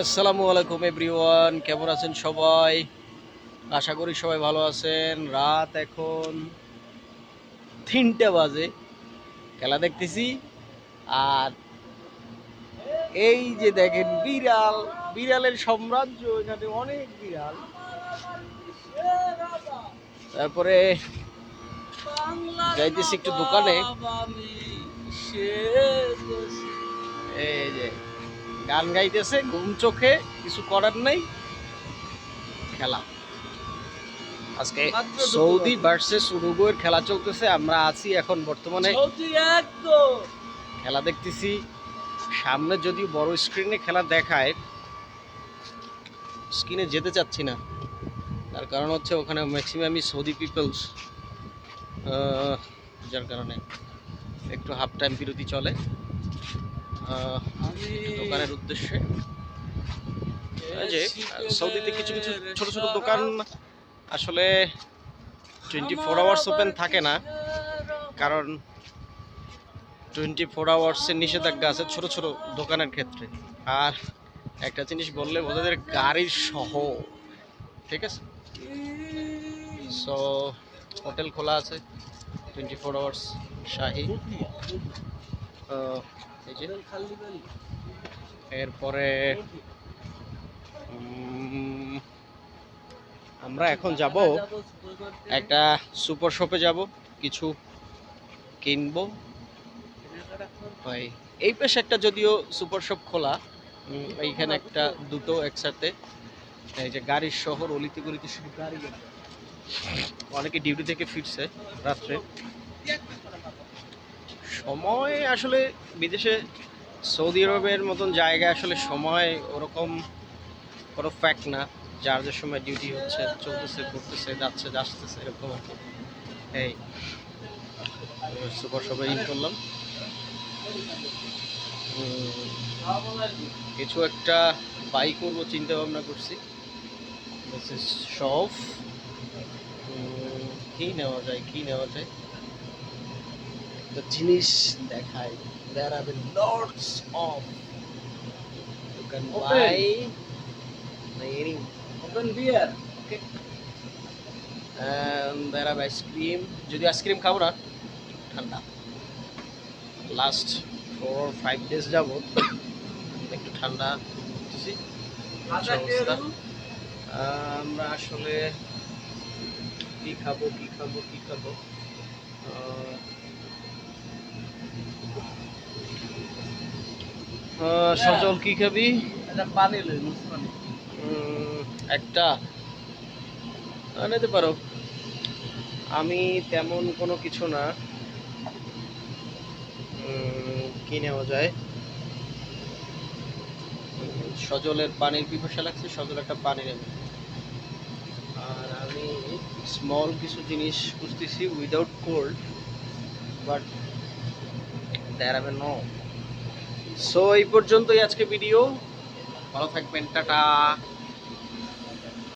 আসসালামু আলাইকুম এভরিওয়ান, কেমন আছেন সবাই? আশা করি সবাই ভালো আছেন। রাত এখন 3টা বাজে, খেলা দেখতেছি। আর এই যে দেখেন বিড়াল, বিড়ালের সাম্রাজ্য, এখানে অনেক বিড়াল। তারপরে যাইতেছি একটু দোকানে। এই যে গান গাইতেছে, ঘুম চোখে, কিছু করার নাই, খেলা। আজকে সৌদি ভার্সেস উরুগুয়ের খেলা চলতেছে। আমরা আছি এখন বর্তমানে খেলা দেখতেছি। সামনে যদিও বড় স্ক্রিনে খেলা দেখায়, স্ক্রিনে যেতে চাচ্ছি না। তার কারণ হচ্ছে ওখানে ম্যাক্সিমামই সৌদি পিপলস, যার কারণে একটু হাফ টাইম বিরতি চলে দোকানের উদ্দেশ্যে। যে সৌদিতে কিছু কিছু ছোট ছোট দোকান আসলে 24 আওয়ার্স ওপেন থাকে না, কারণ 24 আওয়ার্সের নিষেধাজ্ঞা আছে ছোট ছোট দোকানের ক্ষেত্রে। আর একটা জিনিস বললে ওদের গাড়ির সহ, ঠিক আছে। সো হোটেল খোলা আছে 24 আওয়ার্স শাহী। এই যে এরপরে আমরা এখন যাব একটা সুপার শপে, যাব কিছু কিনবো। এই পাশে একটা যদিও সুপার শপ খোলা, এইখানে একটা দুটো একসাথে। এই যে গাড়ির শহর, অলিতে গলিতে শুধু গাড়ি। অনেকে ডিউটি থেকে ফিরছে রাত্রে। সময় আসলে বিদেশে সৌদি আরবের মতন জায়গায় আসলে সময় ওরকম কোনো ফ্যাক্ট না। যার যে সময় ডিউটি হচ্ছে, চলতেছে, ঘুরতেছে, যাচ্ছে, আসতেছে, এরকম আর কি। এই সুপার শপে ইন করলাম, কিছু একটা বাই করবো চিন্তা ভাবনা করছি। শপ কি নেওয়া যায়, কি নেওয়া যায়, একটা জিনিস দেখায়। There are lots of you can buy any open beer, okay, and there are ice cream. যদি আইসক্রিম খাবো না, ঠান্ডা। লাস্ট 4 or 5 days যাবত একটু ঠান্ডা করতেছি। আমরা আসলে কি খাবো, কি খাবো, কি খাবো? সজল কি খাবি? পানি একটা নিতে পারো। আমি তেমন কোনো কিছু না। কি নেওয়া যায়? সজলের পানির পিপাসা লাগছে, সজল একটা পানি নেবে। আর আমি স্মল কিছু জিনিস খুঁজতেছি without cold, but there are no. So এই পর্যন্তই আজকে ভিডিও। ভালো থাকবেন, টাটা।